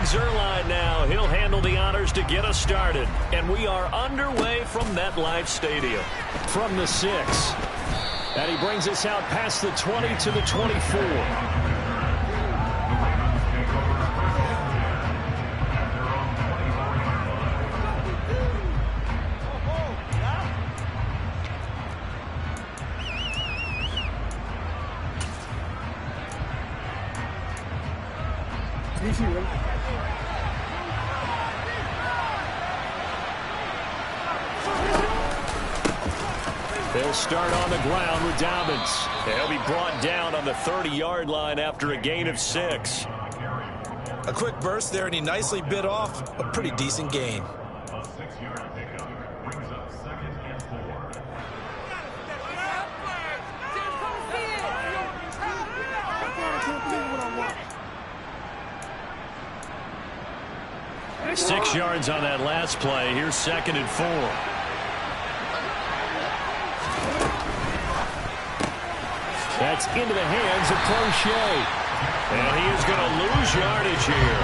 Zerline now. He'll handle the honors to get us started. And we are underway from MetLife Stadium. From the 6. And he brings us out past the 20 to the 24. They'll start on the ground with Dobbins. They'll be brought down on the 30-yard line after a gain of 6. A quick burst there, and he nicely bit off a pretty decent gain. A 6-yard pickup brings up 2nd and 4. Wow. 6 yards on that last play. Here's 2nd and 4. That's into the hands of Crochet. And he is going to lose yardage here.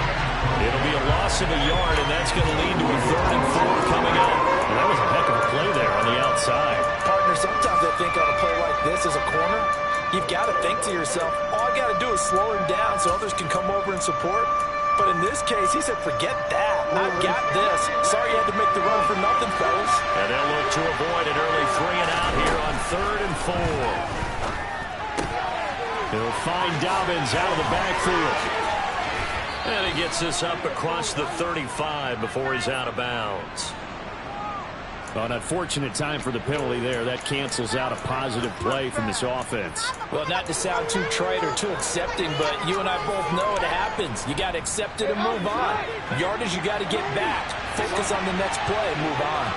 It'll be a loss of a yard, and that's going to lead to a 3rd and 4 coming up. Well, that was a heck of a play there on the outside. Partner, sometimes I think on a play like this as a corner, you've got to think to yourself, all I got to do is slow him down so others can come over and support. But in this case, he said, forget that. I've got this. Sorry you had to make the run for nothing, fellas. And they'll look to avoid an early 3 and out here on 3rd and 4. He'll find Dobbins out of the backfield. And he gets this up across the 35 before he's out of bounds. Well, an unfortunate time for the penalty there. That cancels out a positive play from this offense. Well, not to sound too trite or too accepting, but you and I both know it happens. You got to accept it and move on. Yardage, you got to get back. Focus on the next play and move on.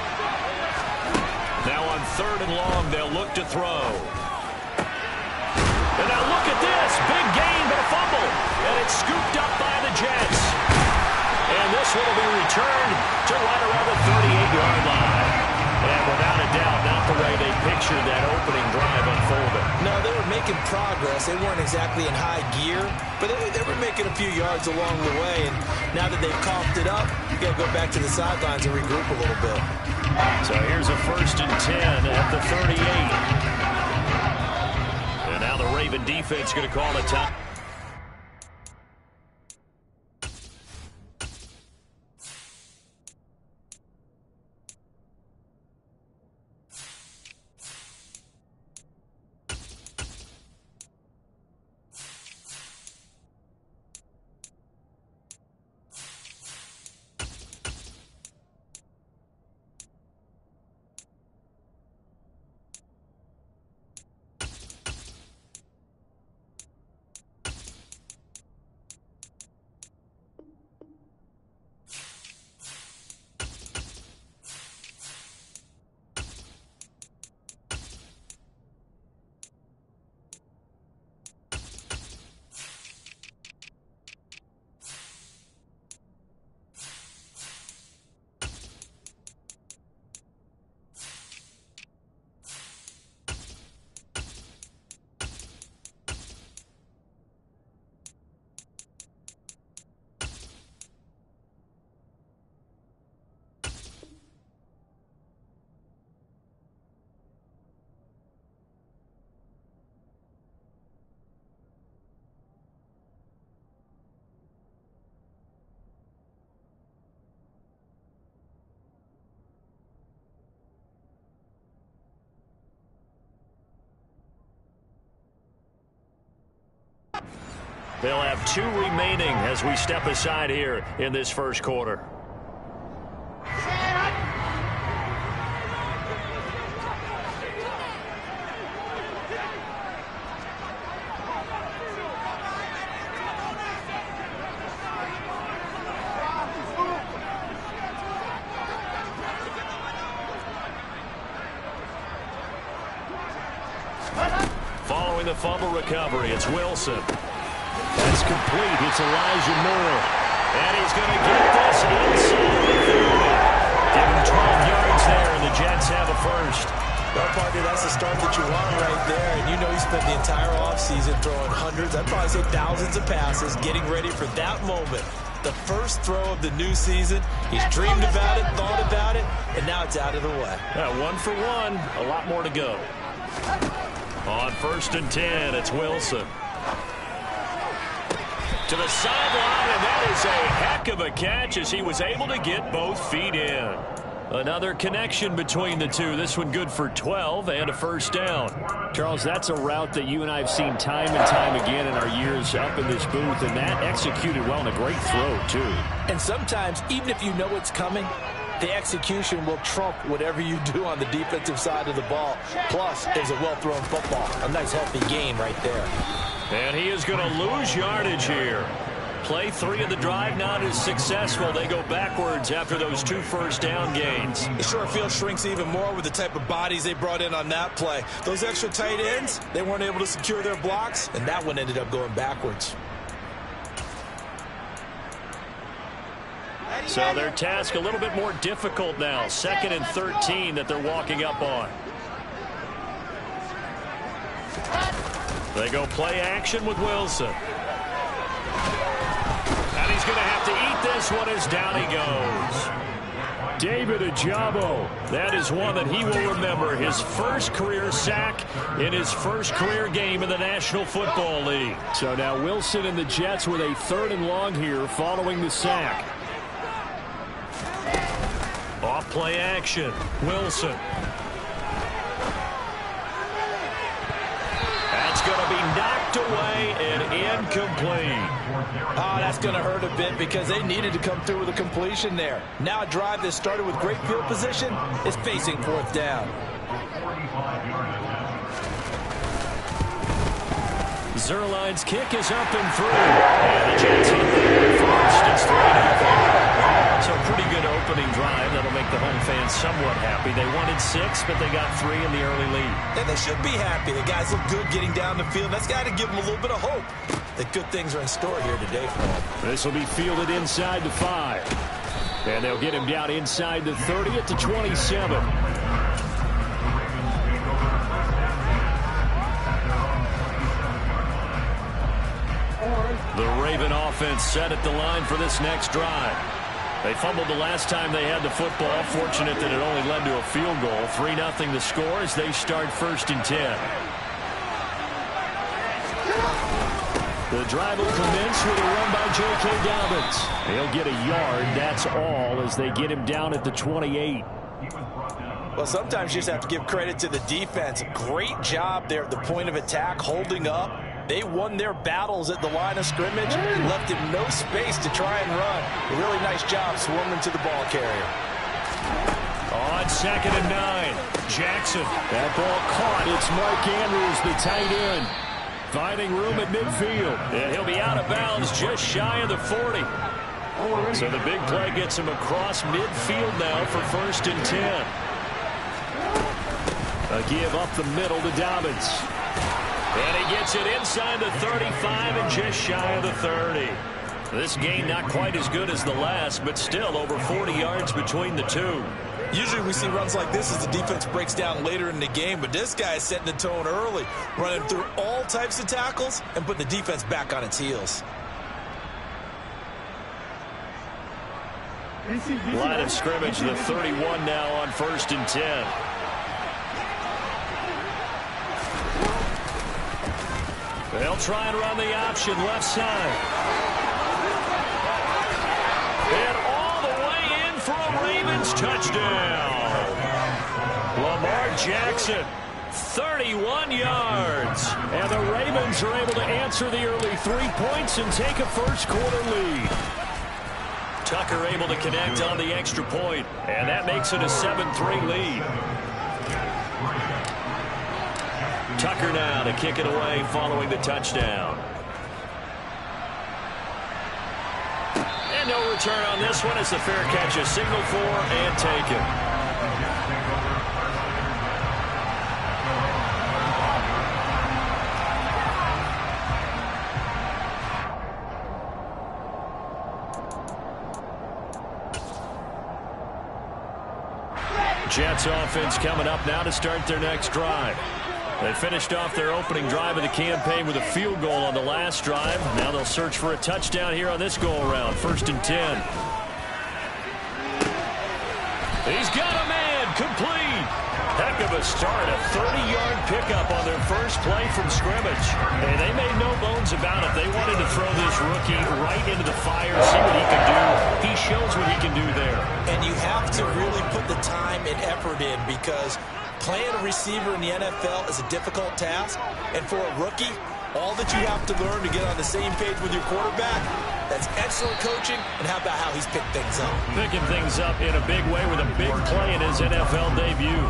Now on 3rd and long, they'll look to throw. And now look at this. Big gain, but a fumble. And it's scooped up by the Jets. And this one will be returned to right around the 38-yard line. And without a doubt, not the way they pictured that opening drive unfolding. No, they were making progress. They weren't exactly in high gear, but they were making a few yards along the way. And now that they've coughed it up, you got to go back to the sidelines and regroup a little bit. So here's a 1st and 10 at the 38. And now the Raven defense going to call a time. They'll have 2 remaining as we step aside here in this first quarter. Following the fumble recovery, it's Wilson. That's complete. It's Elijah Moore. And he's going to get this inside the 30. Give him 12 yards there, and the Jets have a first. Well, partner, that's the start that you want right there. And you know he spent the entire offseason throwing hundreds, I'd probably say thousands of passes, getting ready for that moment. The first throw of the new season. He's dreamed about it, thought about it, and now it's out of the way. Yeah, 1 for 1. A lot more to go. On 1st and 10, it's Wilson. To the sideline, and that is a heck of a catch as he was able to get both feet in. Another connection between the two. This one good for 12 and a first down. Charles, that's a route that you and I have seen time and time again in our years up in this booth, and that executed well and a great throw, too. And sometimes, even if you know it's coming, the execution will trump whatever you do on the defensive side of the ball. Plus, it's a well-thrown football. A nice, healthy gain right there. And he is going to lose yardage here. Play 3 of the drive not as successful. They go backwards after those 2 first down gains. The short field shrinks even more with the type of bodies they brought in on that play. Those extra tight ends, they weren't able to secure their blocks, and that one ended up going backwards. So their task a little bit more difficult now. 2nd and 13 that they're walking up on. They go play action with Wilson. And he's going to have to eat this one as down he goes. David Ajabo. That is one that he will remember. His first career sack in his first career game in the National Football League. So now Wilson and the Jets with a 3rd and long here following the sack. Off play action. Wilson. That's going to be knocked away and incomplete. Oh, that's going to hurt a bit because they needed to come through with a completion there. Now a drive that started with great field position is facing 4th down. Zerline's kick is up and through. And the Jets hit there first. It's 3-0. So pretty good opening drive. That'll make the home fans somewhat happy. They wanted 6, but they got 3 in the early lead. And they should be happy. The guys look good getting down the field. That's got to give them a little bit of hope that good things are in store here today for them. This will be fielded inside the 5. And they'll get him down inside the 30 at the 27. The Raven offense set at the line for this next drive. They fumbled the last time they had the football. Fortunate that it only led to a field goal. 3-0 the score as they start 1st and 10. The drive will commence with a run by J.K. Dobbins. He'll get a yard. That's all as they get him down at the 28. Well, sometimes you just have to give credit to the defense. Great job there at the point of attack, holding up. They won their battles at the line of scrimmage, left him no space to try and run. A really nice job swarming to the ball carrier. On 2nd and 9, Jackson. That ball caught. It's Mark Andrews, the tight end, finding room at midfield. And he'll be out of bounds just shy of the 40. So the big play gets him across midfield now for 1st and 10. A give up the middle to Dobbins. And he gets it inside the 35 and just shy of the 30. This game not quite as good as the last, but still over 40 yards between the two. Usually we see runs like this as the defense breaks down later in the game, but this guy is setting the tone early, running through all types of tackles and putting the defense back on its heels. Line of scrimmage, the 31 now on 1st and 10. They'll try and run the option left side. And all the way in for a Ravens touchdown. Lamar Jackson, 31 yards. And the Ravens are able to answer the early 3 points and take a first-quarter lead. Tucker able to connect on the extra point, and that makes it a 7-3 lead. Tucker now to kick it away following the touchdown. And no return on this one as the fair catch is signaled for and taken. Jets offense coming up now to start their next drive. They finished off their opening drive of the campaign with a field goal on the last drive. Now they'll search for a touchdown here on this go-around. 1st and 10. He's got a man. Complete. Heck of a start. A 30-yard pickup on their first play from scrimmage. And they made no bones about it. They wanted to throw this rookie right into the fire, see what he can do. He shows what he can do there. And you have to really put the time and effort in, because playing a receiver in the NFL is a difficult task. And for a rookie, all that you have to learn to get on the same page with your quarterback, that's excellent coaching. And how about how he's picked things up? Picking things up in a big way with a big play in his NFL debut.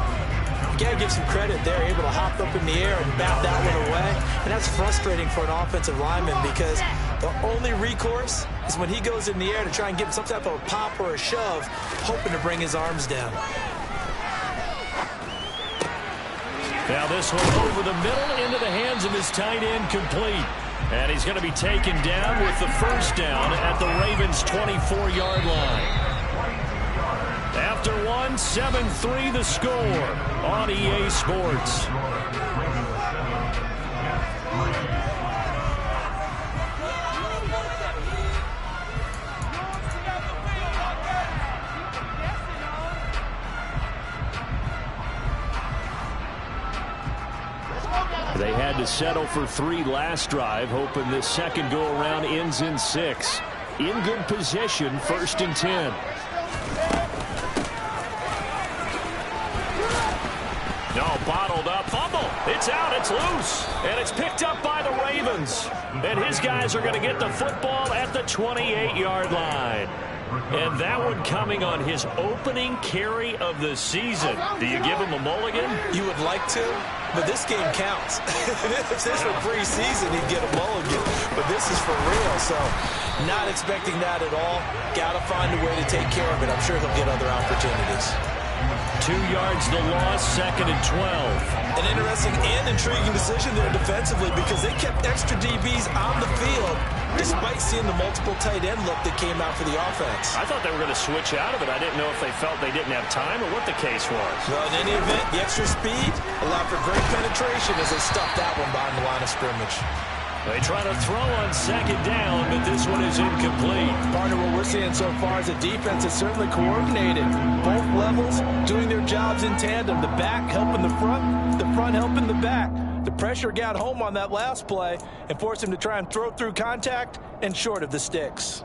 You got to give some credit there, able to hop up in the air and bat that one away. And that's frustrating for an offensive lineman, because the only recourse is when he goes in the air to try and give him some type of a pop or a shove, hoping to bring his arms down. Now this one over the middle into the hands of his tight end, complete. And he's going to be taken down with the first down at the Ravens' 24-yard line. After one, 7-3 the score on EA Sports. They had to settle for 3 last drive, hoping this second go-around ends in 6. In good position, 1st and 10. No, bottled up, fumble. It's out, it's loose. And it's picked up by the Ravens. And his guys are going to get the football at the 28-yard line. And that one coming on his opening carry of the season. Do you give him a mulligan? You would like to, but this game counts. If this were preseason, he'd get a mulligan. But this is for real, so not expecting that at all. Got to find a way to take care of it. I'm sure he'll get other opportunities. 2 yards the loss, 2nd and 12. An interesting and intriguing decision there defensively, because they kept extra DBs on the field despite seeing the multiple tight end look that came out for the offense. I thought they were going to switch out of it. I didn't know if they felt they didn't have time or what the case was. Well, in any event, the extra speed allowed for great penetration as they stuffed that one behind the line of scrimmage. They try to throw on 2nd down, but this one is incomplete. Partner, what we're seeing so far is a defense that's certainly coordinated. Both levels doing their jobs in tandem. The back helping the front helping the back. The pressure got home on that last play and forced him to try and throw through contact and short of the sticks.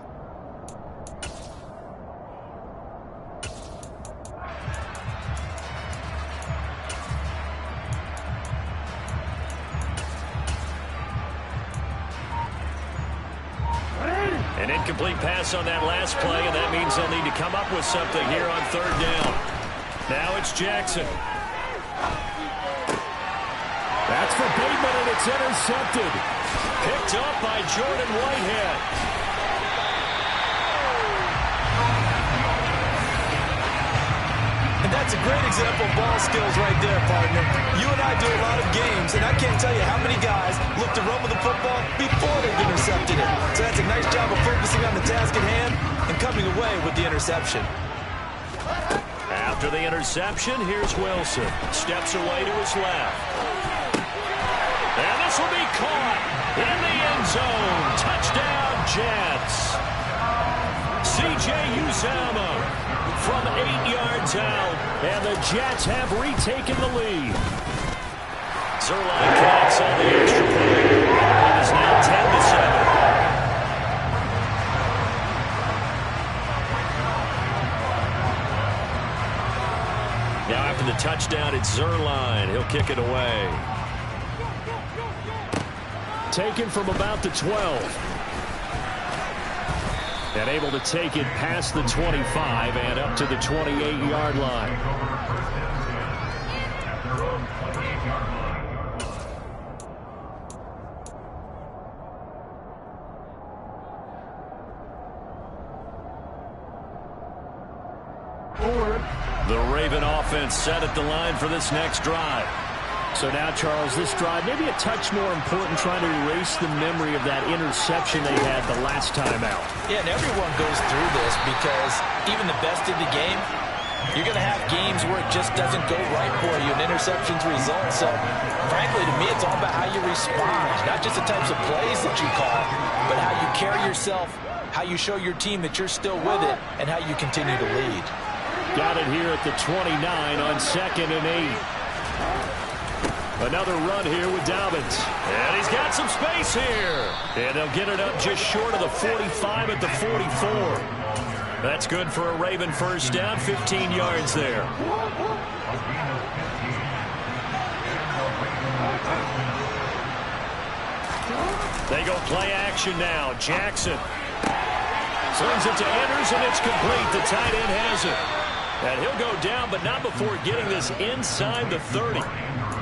An incomplete pass on that last play, and that means they'll need to come up with something here on 3rd down. Now it's Jackson. That's for Bateman, and it's intercepted. Picked up by Jordan Whitehead. And that's a great example of ball skills right there, partner. You and I do a lot of games, and I can't tell you how many guys look to run with the football before they've intercepted it. So that's a nice job of focusing on the task at hand and coming away with the interception. After the interception, here's Wilson. Steps away to his left. And this will be caught in the end zone. Touchdown, Jets. C.J. Uzomah from 8 yards out, and the Jets have retaken the lead. Zuerlein connects on the extra point. It is now 10-7. Now after the touchdown, it's Zuerlein. He'll kick it away. Taken from about the 12. And able to take it past the 25 and up to the 28-yard line. The Raven offense set at the line for this next drive. So now, Charles, this drive maybe a touch more important, trying to erase the memory of that interception they had the last time out. Yeah, and everyone goes through this, because even the best in the game You're going to have games where it just doesn't go right for you, and interceptions result. So, frankly, to me, it's all about how you respond, not just the types of plays that you call, but how you carry yourself, how you show your team that you're still with it, and how you continue to lead. Got it here at the 29 on 2nd and 8. Another run here with Dobbins. And he's got some space here. And they'll get it up just short of the 45 at the 44. That's good for a Raven first down, 15 yards there. They go play action now. Jackson slings it to Andrews, and it's complete. The tight end has it. And he'll go down, but not before getting this inside the 30.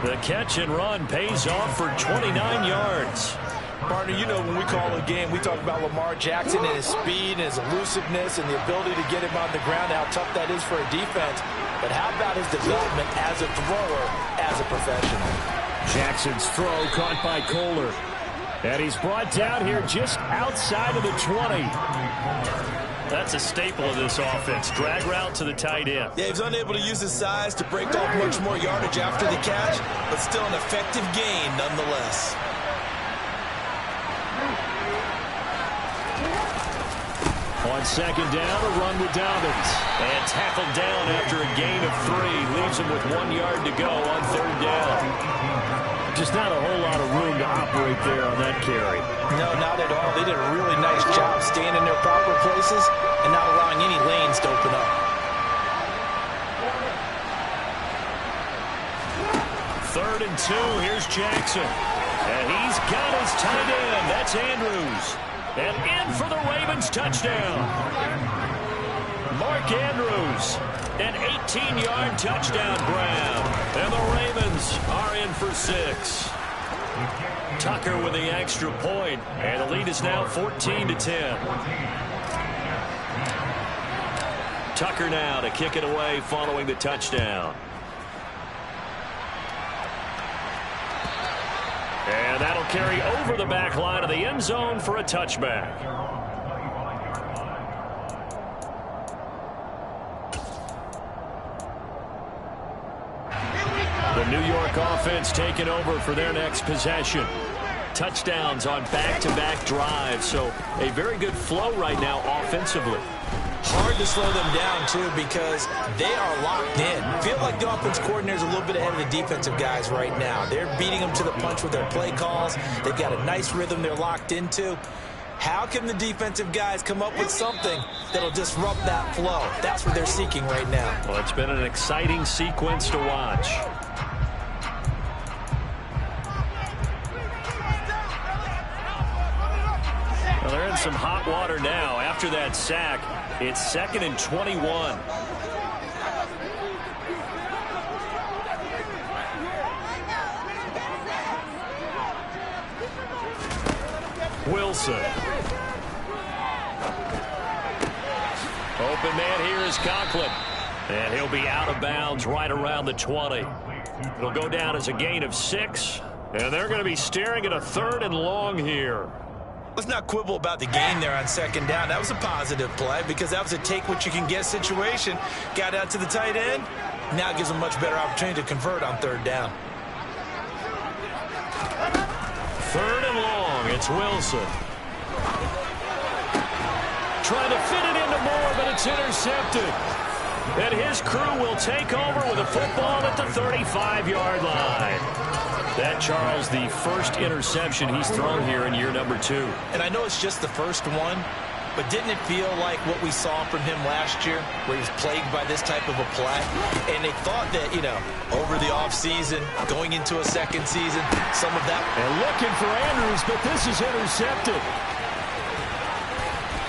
The catch and run pays off for 29 yards. Partner, you know when we call a game, we talk about Lamar Jackson and his speed and his elusiveness and the ability to get him on the ground, how tough that is for a defense. But how about his development as a thrower, as a professional? Jackson's throw caught by Kohler. And he's brought down here just outside of the 20. That's a staple of this offense. Drag route to the tight end. Yeah, he's unable to use his size to break off much more yardage after the catch, but still an effective gain nonetheless. On 2nd down, a run with Dobbins. And tackled down after a gain of 3. Leaves him with 1 yard to go on 3rd down. Just not a whole lot of room to operate there on that carry. No, not at all. They did a really nice job staying in their proper places and not allowing any lanes to open up. 3rd and 2. Here's Jackson. And he's got his tight end. That's Andrews. And in for the Ravens touchdown. Mark Andrews. An 18-yard touchdown grab. And the Ravens are in for 6. Tucker with the extra point. And the lead is now 14-10. Tucker now to kick it away following the touchdown. And that'll carry over the back line of the end zone for a touchback. The New York offense taking over for their next possession. Touchdowns on back-to-back drives, so a very good flow right now offensively. Hard to slow them down, too, because they are locked in. Feel like the offense coordinator is a little bit ahead of the defensive guys right now. They're beating them to the punch with their play calls. They've got a nice rhythm they're locked into. How can the defensive guys come up with something that'll disrupt that flow? That's what they're seeking right now. Well, it's been an exciting sequence to watch. Well, they're in some hot water now. After that sack, it's 2nd and 21. Wilson. Open man here is Conklin. And he'll be out of bounds right around the 20. It'll go down as a gain of 6. And they're going to be staring at a 3rd and long here. Let's not quibble about the gain there on 2nd down. That was a positive play because that was a take-what-you-can-get situation. Got out to the tight end. Now gives them much better opportunity to convert on 3rd down. 3rd and long. It's Wilson. Trying to fit it into Moore, but it's intercepted. And his crew will take over with a football at the 35-yard line. That, Charles, the first interception he's thrown here in year number 2. And I know it's just the first one, but didn't it feel like what we saw from him last year, where he was plagued by this type of a play? And they thought that, you know, over the offseason, going into a second season, some of that. And looking for Andrews, but this is intercepted.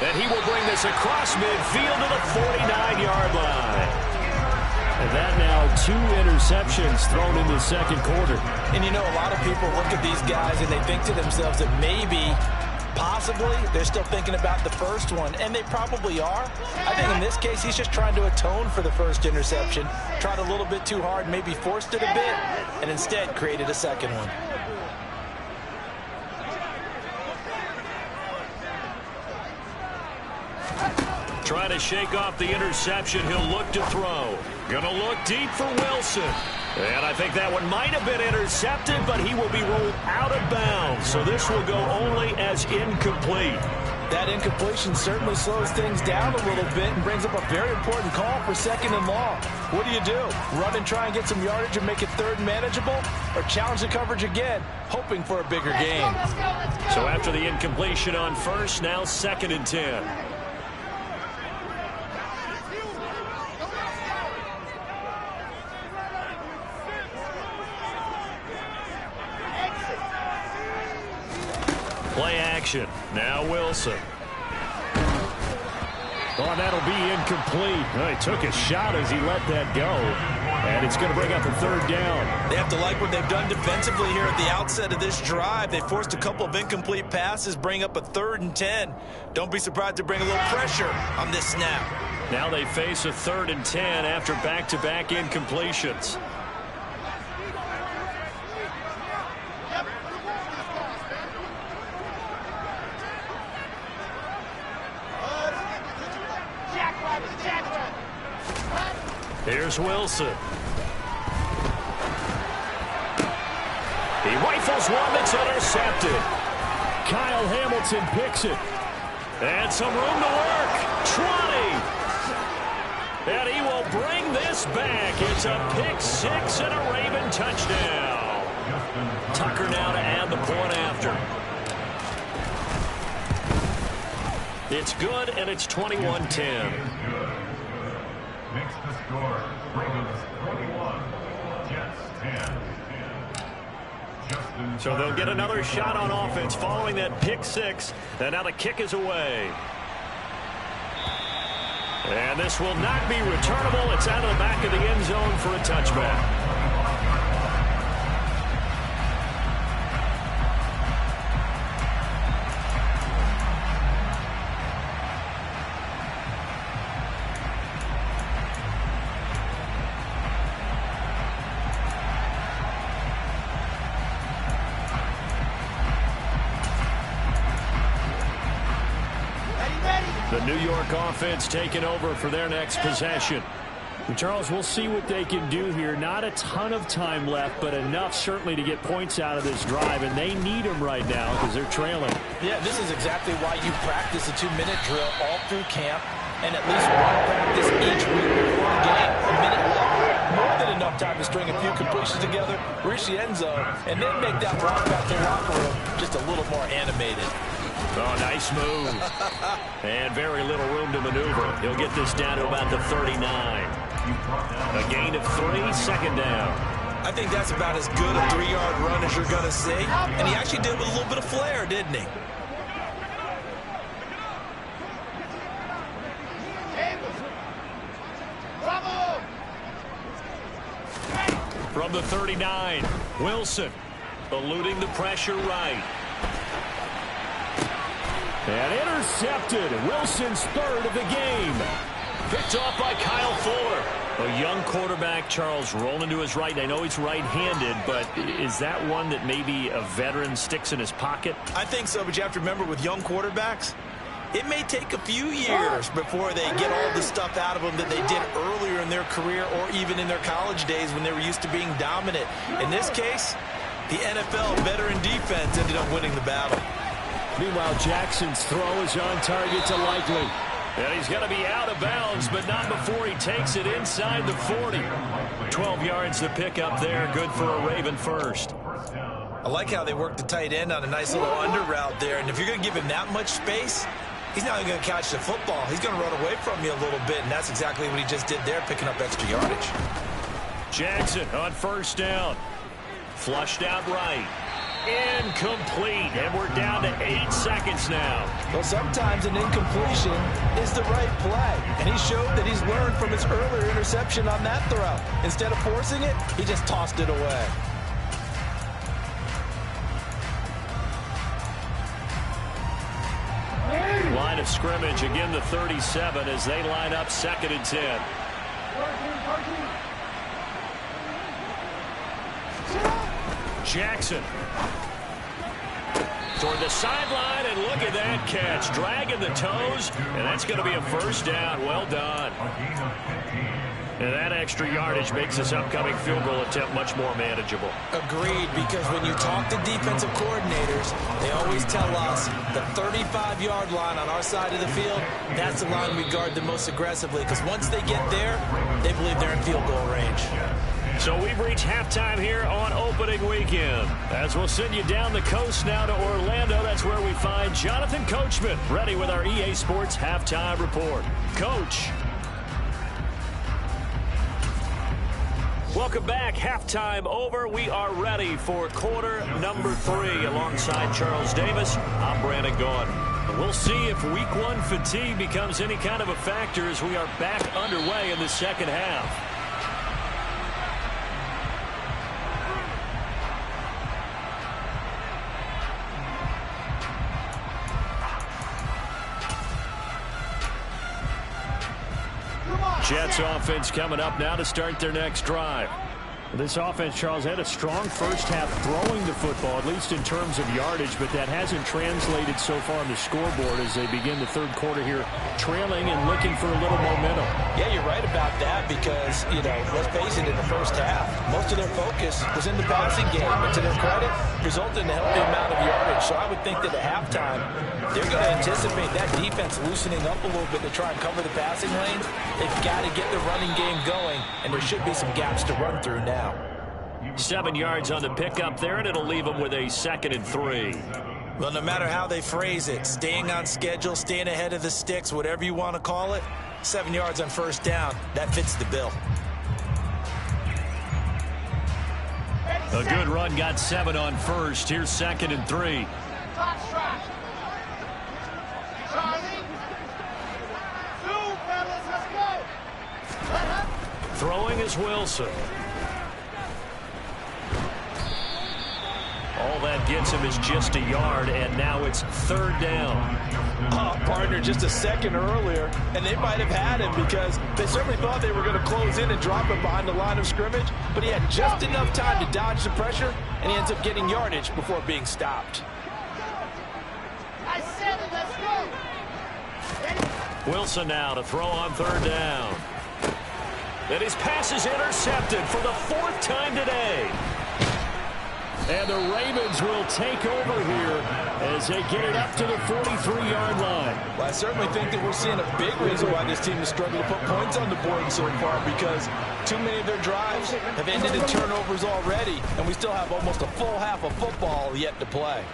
And he will bring this across midfield to the 49-yard line. And that now 2 interceptions thrown in the 2nd quarter. And, you know, a lot of people look at these guys and they think to themselves that maybe, possibly, they're still thinking about the first one. And they probably are. I think in this case, he's just trying to atone for the first interception. Tried a little bit too hard, maybe forced it a bit, and instead created a second one. Trying to shake off the interception. He'll look to throw. Going to look deep for Wilson. And I think that one might have been intercepted, but he will be ruled out of bounds. So this will go only as incomplete. That incompletion certainly slows things down a little bit and brings up a very important call for 2nd and long. What do? Run and try and get some yardage and make it 3rd and manageable? Or challenge the coverage again, hoping for a bigger gain? So after the incompletion on 1st, now 2nd and 10. Play action. Now Wilson. Oh, that'll be incomplete. Oh, he took a shot as he let that go. And it's going to bring up a 3rd down. They have to like what they've done defensively here at the outset of this drive. They forced a couple of incomplete passes, bring up a 3rd and 10. Don't be surprised to bring a little pressure on this snap. Now they face a 3rd and 10 after back-to-back incompletions. Here's Wilson. He rifles one that's intercepted. Kyle Hamilton picks it. And some room to work. Trotty. And he will bring this back. It's a pick 6 and a Raven touchdown. Tucker now to add the point after. It's good, and it's 21-10. Makes the score. Ravens 41, Jets 10. So they'll get another shot on offense following that pick 6. And now the kick is away. And this will not be returnable. It's out of the back of the end zone for a touchback. The New York offense taking over for their next possession. And Charles, we'll see what they can do here. Not a ton of time left, but enough certainly to get points out of this drive, and they need them right now because they're trailing. Yeah, this is exactly why you practice a 2-minute drill all through camp and at least one practice each week before the game. A minute long, more than enough time to string a few completions together, reach the end zone, and then make that walk back to the locker room just a little more animated. Oh, nice move. And very little room to maneuver. He'll get this down to about the 39. A gain of 3, 2nd down. I think that's about as good a 3-yard run as you're going to see. And he actually did it with a little bit of flair, didn't he? From the 39, Wilson eluding the pressure right. And intercepted. Wilson's 3rd of the game. Picked off by Kyle Fuller. A young quarterback, Charles, rolling to his right. I know he's right-handed, but is that one that maybe a veteran sticks in his pocket? I think so, but you have to remember with young quarterbacks, it may take a few years before they get all the stuff out of them that they did earlier in their career or even in their college days when they were used to being dominant. In this case, the NFL veteran defense ended up winning the battle. Meanwhile, Jackson's throw is on target to Likely. And he's going to be out of bounds, but not before he takes it inside the 40. 12 yards to pick up there. Good for a Raven first. I like how they work the tight end on a nice little under route there. And if you're going to give him that much space, he's not even going to catch the football. He's going to run away from you a little bit, and that's exactly what he just did there, picking up extra yardage. Jackson on 1st down. Flushed out right. Incomplete, and we're down to 8 seconds now. Well, sometimes an incompletion is the right play, and he showed that he's learned from his earlier interception on that throw. Instead of forcing it, he just tossed it away. Line of scrimmage, again the 37 as they line up 2nd and 10. Jackson. toward the sideline, and look at that catch. Dragging the toes, and that's going to be a first down. Well done. And that extra yardage makes this upcoming field goal attempt much more manageable. Agreed, because when you talk to defensive coordinators, they always tell us the 35-yard line on our side of the field, that's the line we guard the most aggressively, because once they get there, they believe they're in field goal range. So we've reached halftime here on opening weekend. As we'll send you down the coast now to Orlando, that's where we find Jonathan Coachman, ready with our EA Sports halftime report. Coach. Welcome back. Halftime over. We are ready for quarter number 3. Alongside Charles Davis, I'm Brandon Gaudin. We'll see if week 1 fatigue becomes any kind of a factor as we are back underway in the second half. Jets offense coming up now to start their next drive. This offense, Charles, had a strong first half throwing the football, at least in terms of yardage, but that hasn't translated so far on the scoreboard as they begin the third quarter here, trailing and looking for a little momentum. Yeah, you're right about that because, let's face it, in the first half, most of their focus was in the passing game, but to their credit, resulted in a healthy amount of yardage. So I would think that at halftime, they're going to anticipate that defense loosening up a little bit to try and cover the passing lanes. They've got to get the running game going, and there should be some gaps to run through now. 7 yards on the pickup there, and it'll leave them with a 2nd and 3. Well, no matter how they phrase it, staying on schedule, staying ahead of the sticks, whatever you want to call it, 7 yards on first down, that fits the bill. A good run got 7 on first. Here's 2nd and 3. Throwing is Wilson. All that gets him is just a yard, and now it's 3rd down. Partner, just a second earlier, and they might have had him because they certainly thought they were going to close in and drop him behind the line of scrimmage, but he had just enough time to dodge the pressure, and he ends up getting yardage before being stopped. I said it, let's go. Wilson now to throw on 3rd down. And his pass is intercepted for the 4th time today. And the Ravens will take over here as they get it up to the 43-yard line. Well, I certainly think that we're seeing a big reason why this team has struggled to put points on the board so far, because too many of their drives have ended in turnovers already, and we still have almost a full half of football yet to play.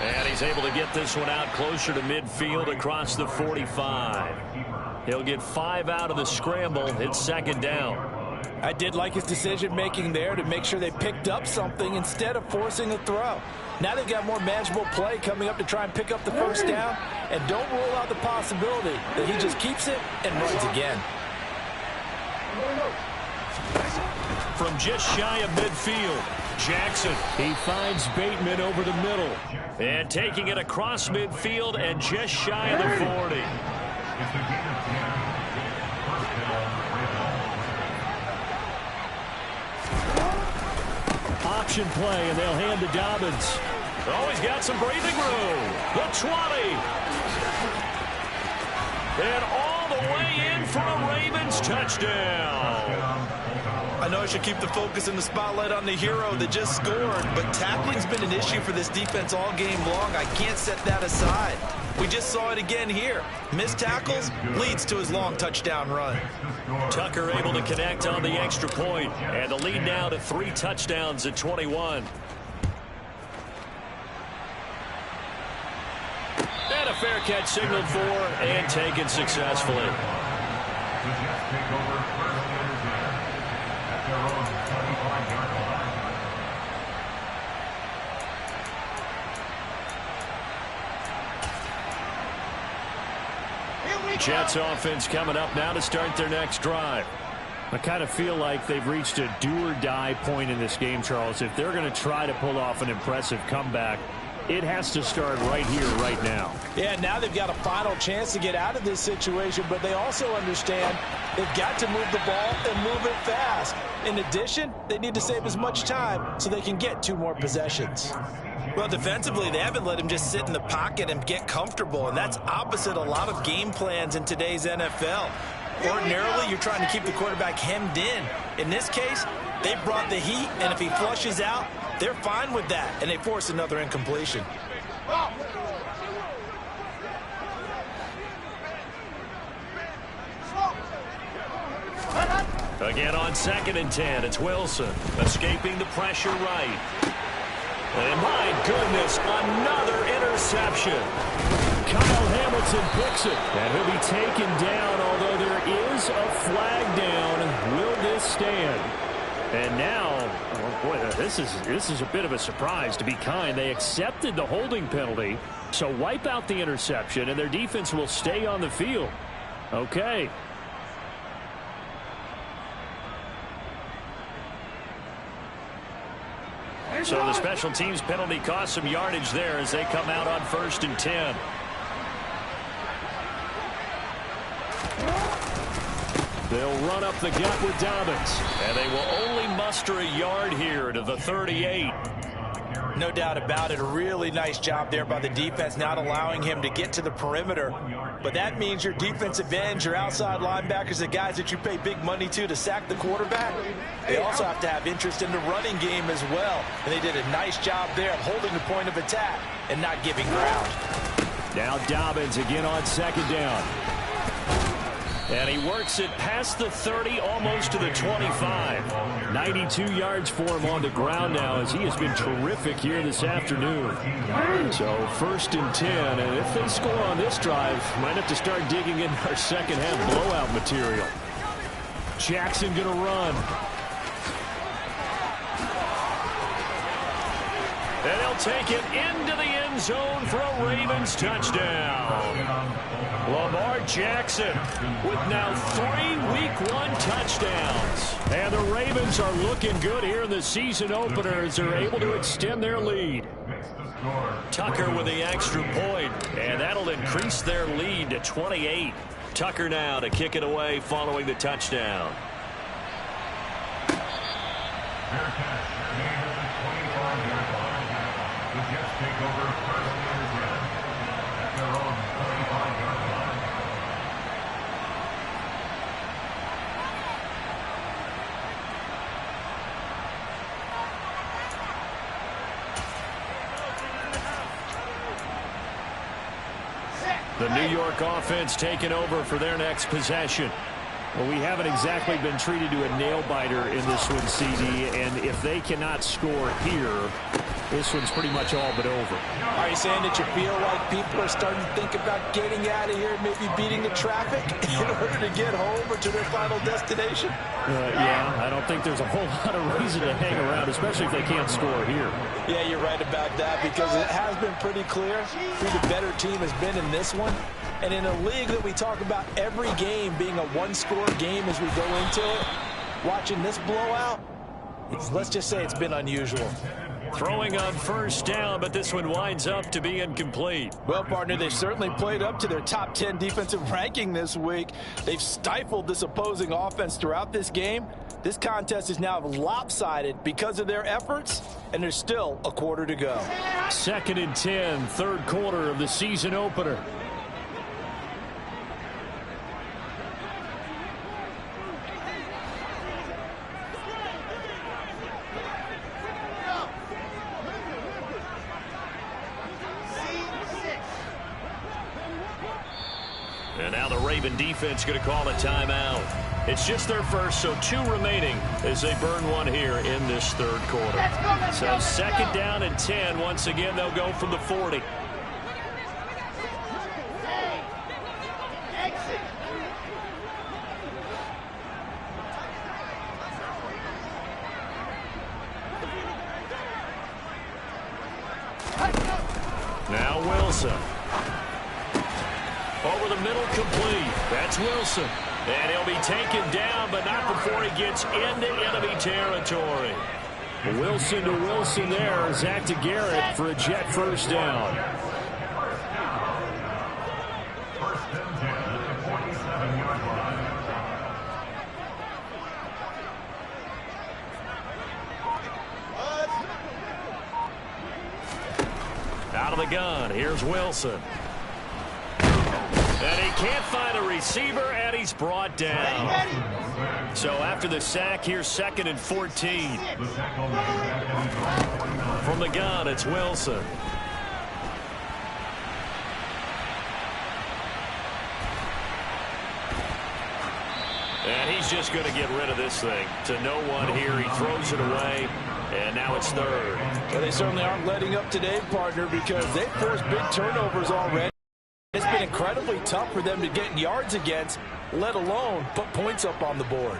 And he's able to get this one out closer to midfield across the 45. He'll get 5 out of the scramble. It's 2nd down. I did like his decision-making there to make sure they picked up something instead of forcing a throw. Now they've got more manageable play coming up to try and pick up the first down, and don't rule out the possibility that he just keeps it and runs again. From just shy of midfield, Jackson. He finds Bateman over the middle. And taking it across midfield and just shy of the 40. Option play, and they'll hand to Dobbins. Oh, he's got some breathing room. The 20. And all the way in for a Ravens touchdown. I know I should keep the focus and the spotlight on the hero that just scored, but tackling's been an issue for this defense all game long. I can't set that aside. We just saw it again here. Missed tackles leads to his long touchdown run. Tucker able to connect on the extra point, and the lead now to 3 touchdowns at 21. And a fair catch signaled for and taken successfully. Jets offense coming up now to start their next drive. I kind of feel like they've reached a do-or-die point in this game, Charles. If they're going to try to pull off an impressive comeback, It has to start right here, right now. Yeah, now they've got a final chance to get out of this situation, but they also understand they've got to move the ball and move it fast. In addition, they need to save as much time so they can get 2 more possessions. Well, defensively, they haven't let him just sit in the pocket and get comfortable, and that's opposite a lot of game plans in today's NFL. Ordinarily, you're trying to keep the quarterback hemmed in. In this case, they brought the heat, and if he flushes out, they're fine with that, and they force another incompletion. Again on 2nd and 10, it's Wilson escaping the pressure right. And my goodness, another interception. Kyle Hamilton picks it. And he'll be taken down, although there is a flag down. Will this stand? And now, oh boy, this is a bit of a surprise, to be kind. They accepted the holding penalty, so wipe out the interception, and their defense will stay on the field. Okay. So the special teams penalty cost some yardage there as they come out on 1st and 10. They'll run up the gut with Dobbins. And they will only muster a yard here to the 38. No doubt about it. A really nice job there by the defense, not allowing him to get to the perimeter. But that means your defensive ends, your outside linebackers, the guys that you pay big money to sack the quarterback, they also have to have interest in the running game as well. And they did a nice job there of holding the point of attack and not giving ground. Now Dobbins again on 2nd down. And he works it past the 30, almost to the 25. 92 yards for him on the ground now, as he has been terrific here this afternoon. So 1st and 10, and if they score on this drive, might have to start digging in our second half blowout material. Jackson going to run. And they'll take it into the end zone for a Ravens touchdown. Lamar Jackson with now 3 Week 1 touchdowns. And the Ravens are looking good here in the season opener as they're able to extend their lead. Tucker with the extra point, and that'll increase their lead to 28. Tucker now to kick it away following the touchdown. Take over first and 10 at their own 35-yard line. The New York offense taking over for their next possession. Well, we haven't exactly been treated to a nail-biter in this one, CD, and if they cannot score here, this one's pretty much all but over. Are you saying that you feel like people are starting to think about getting out of here, maybe beating the traffic in order to get home or to their final destination? Yeah, I don't think there's a whole lot of reason to hang around, especially if they can't score here. Yeah, you're right about that, because it has been pretty clear who the better team has been in this one. And in a league that we talk about every game being a one-score game as we go into it, watching this blowout, let's just say it's been unusual. Throwing on 1st down, but this one winds up to be incomplete. Well, partner, they've certainly played up to their top 10 defensive ranking this week. They've stifled this opposing offense throughout this game. This contest is now lopsided because of their efforts, and there's still a quarter to go. 2nd and 10, 3rd quarter of the season opener. And now the Raven defense going to call a timeout. It's just their first, so 2 remaining as they burn one here in this 3rd quarter. So 2nd down and 10. Once again, they'll go from the 40. Now Wilson. Over the middle, complete. That's Wilson. And he'll be taken down, but not before he gets into enemy territory. Wilson to Wilson there. Zach to Garrett for a Jet first down. First and 10 at the 47-yard line. Out of the gun, here's Wilson. And he can't find a receiver, and he's brought down. So after the sack, here's 2nd and 14. From the gun, it's Wilson. And he's just going to get rid of this thing. To no one here, he throws it away. And now it's 3rd. Well, they certainly aren't letting up today, partner, because they've forced big turnovers already. It's been incredibly tough for them to get yards against, let alone put points up on the board.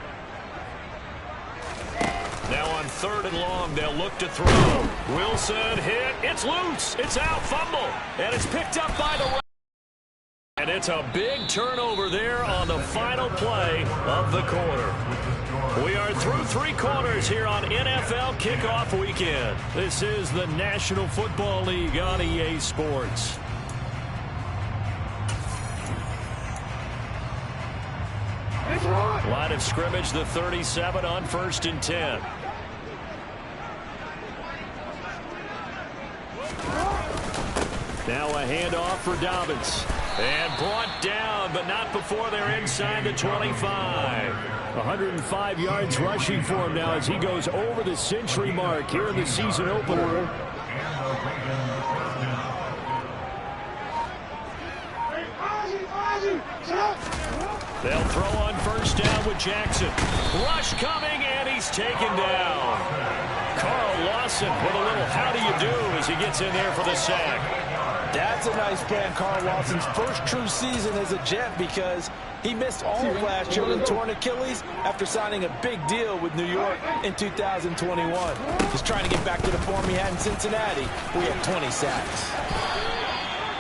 Now on 3rd and long, they'll look to throw. Wilson hit. It's loose. It's out. Fumble. And it's picked up by the... And it's a big turnover there on the final play of the quarter. We are through 3 quarters here on NFL Kickoff Weekend. This is the National Football League on EA Sports. Line of scrimmage, the 37 on 1st and 10. Now a handoff for Dobbins. And brought down, but not before they're inside the 25. 105 yards rushing for him now as he goes over the century mark here in the season opener. They'll throw on 1st down with Jackson. Rush coming, and he's taken down. Carl Lawson with a little how do you do as he gets in there for the sack. That's a nice play on Carl Lawson's first true season as a Jet, because he missed all of last year with a torn Achilles after signing a big deal with New York in 2021. He's trying to get back to the form he had in Cincinnati, where he had 20 sacks.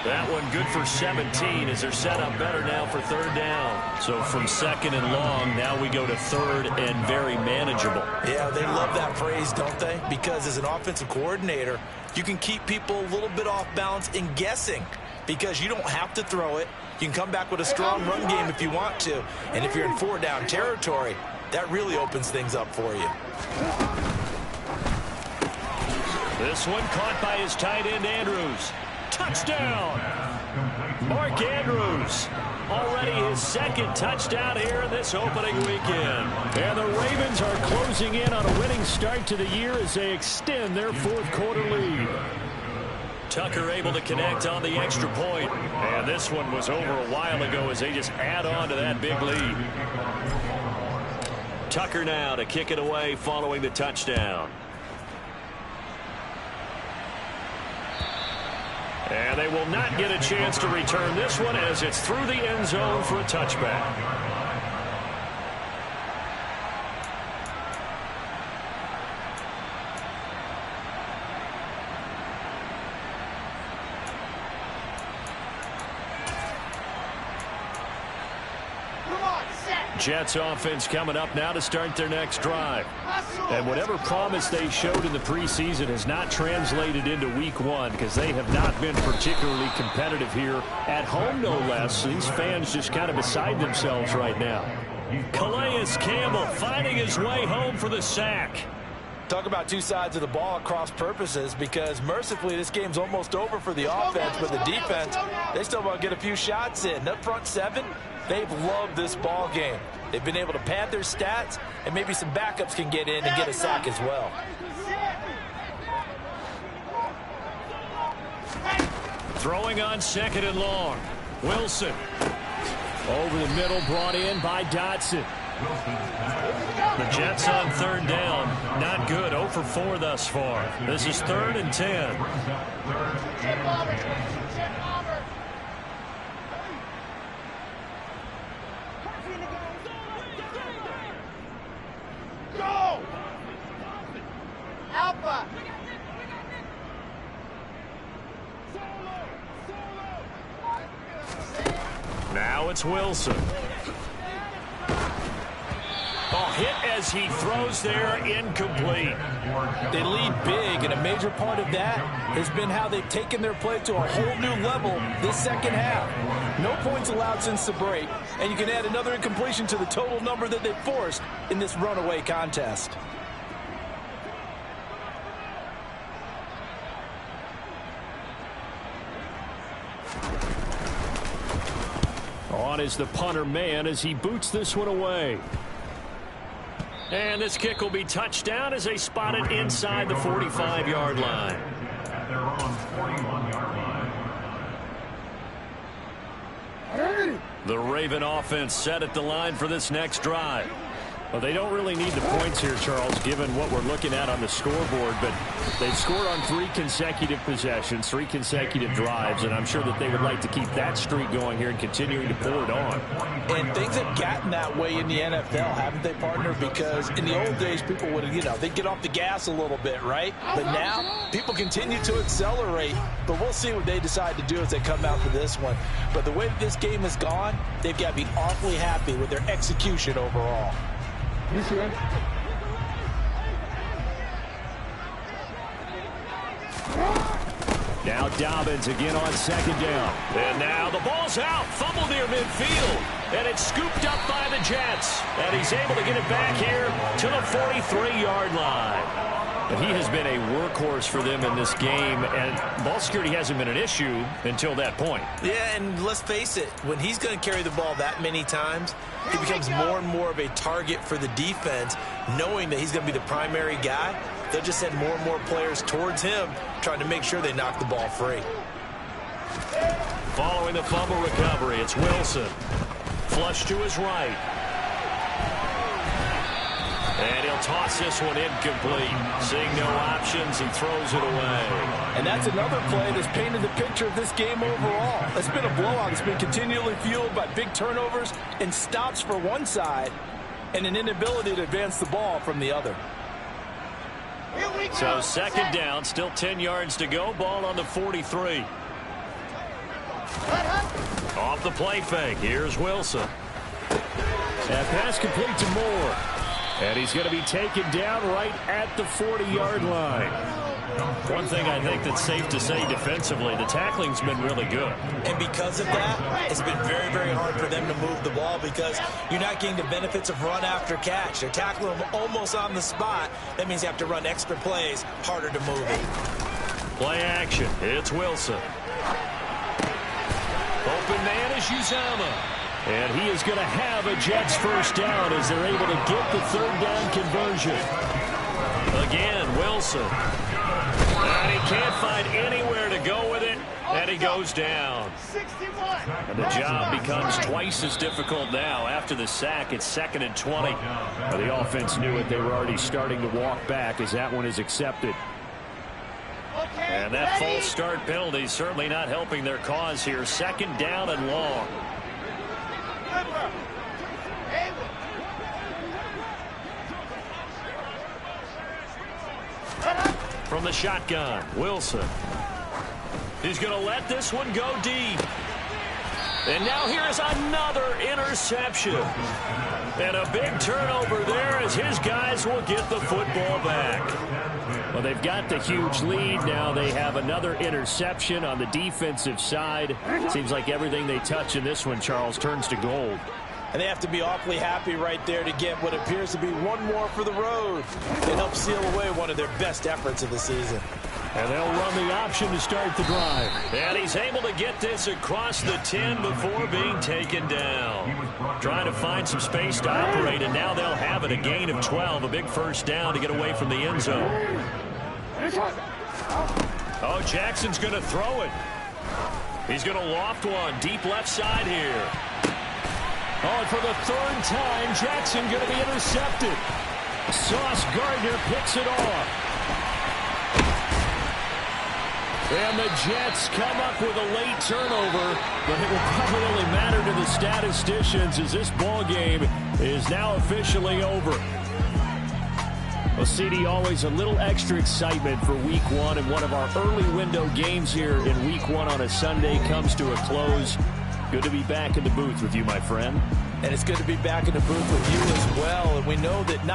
That one good for 17 as they're set up better now for 3rd down. So from 2nd and long, now we go to 3rd and very manageable. Yeah, they love that phrase, don't they? Because as an offensive coordinator, you can keep people a little bit off balance and guessing, because you don't have to throw it. You can come back with a strong run game if you want to. And if you're in 4-down territory, that really opens things up for you. This one caught by his tight end, Andrews. Touchdown! Mark Andrews. Already his 2nd touchdown here in this opening weekend. And the Ravens are closing in on a winning start to the year as they extend their 4th quarter lead. Tucker able to connect on the extra point. And this one was over a while ago as they just add on to that big lead. Tucker now to kick it away following the touchdown. And they will not get a chance to return this one as it's through the end zone for a touchback. Jets offense coming up now to start their next drive. And whatever promise they showed in the preseason has not translated into week 1, because they have not been particularly competitive here at home, no less. So these fans just kind of beside themselves right now. Calais Campbell finding his way home for the sack. Talk about two sides of the ball at cross purposes, because mercifully this game's almost over for the offense, but the defense, they still want to get a few shots in. Up front 7, they've loved this ball game. They've been able to pad their stats, and maybe some backups can get in and get a sack as well. Throwing on 2nd and long. Wilson. Over the middle, brought in by Dotson. The Jets on 3rd down. Not good. 0 for 4 thus far. This is 3rd and 10. Go! Alpha! Now it's Wilson. Oh, hit as he throws there, incomplete. They lead big, and a major part of that has been how they've taken their play to a whole new level this second half. No points allowed since the break, and you can add another incompletion to the total number that they've forced in this runaway contest. On is the punter man as he boots this one away. And this kick will be touched down as they spot it inside the 45-yard line. At their own 41-yard line. The Raven offense set at the line for this next drive. Well, they don't really need the points here, Charles, given what we're looking at on the scoreboard, but they've scored on 3 consecutive possessions, 3 consecutive drives, and I'm sure that they would like to keep that streak going here and continuing to pour it on. And things have gotten that way in the NFL, haven't they, partner? Because in the old days, people would, they'd get off the gas a little bit, right? But now, people continue to accelerate, but we'll see what they decide to do as they come out for this one. But the way that this game has gone, they've got to be awfully happy with their execution overall. Now Dobbins again on second down. And now the ball's out. Fumble near midfield. And it's scooped up by the Jets. And he's able to get it back here to the 43-yard line. But he has been a workhorse for them in this game, and ball security hasn't been an issue until that point. Yeah, and let's face it, when he's going to carry the ball that many times, he becomes more and more of a target for the defense, knowing that he's going to be the primary guy. They'll just send more and more players towards him, trying to make sure they knock the ball free. Following the fumble recovery, it's Wilson. Flush to his right. And he'll toss this one incomplete. Seeing no options, he throws it away. And that's another play that's painted the picture of this game overall. It's been a blowout. It's been continually fueled by big turnovers and stops for one side and an inability to advance the ball from the other. So second down, still 10 yards to go. Ball on the 43. Off the play fake. Here's Wilson. That pass complete to Moore. And he's going to be taken down right at the 40-yard line. One thing I think that's safe to say defensively, the tackling's been really good. And because of that, it's been very, very hard for them to move the ball because you're not getting the benefits of run after catch. They're tackling them almost on the spot. That means you have to run extra plays, harder to move it. Play action. It's Wilson. Open man is Uzomah. And he is going to have a Jets first down as they're able to get the third down conversion. Again, Wilson. And he can't find anywhere to go with it, and he goes down. 61. And the job becomes twice as difficult now. After the sack, it's 2nd and 20. Well, the offense knew it. They were already starting to walk back as that one is accepted. And that false start penalty is certainly not helping their cause here. 2nd down and long. From the shotgun, Wilson. He's going to let this one go deep. And now here's another interception. And a big turnover there as his guys will get the football back. Well, they've got the huge lead. Now they have another interception on the defensive side. Seems like everything they touch in this one, Charles, turns to gold. And they have to be awfully happy right there to get what appears to be one more for the road. They help seal away one of their best efforts of the season. And they'll run the option to start the drive. And he's able to get this across the 10 before being taken down. Trying to find some space to operate, and now they'll have it. A gain of 12, a big first down to get away from the end zone. Oh, Jackson's going to throw it. He's going to loft one deep left side here. Oh, and for the third time, Jackson going to be intercepted. Sauce Gardner picks it off. And the Jets come up with a late turnover, but it will probably only matter to the statisticians as this ball game is now officially over. Well, CD, always a little extra excitement for Week 1, and one of our early window games here in Week 1 on a Sunday comes to a close. Good to be back in the booth with you, my friend. And it's good to be back in the booth with you as well. And we know that not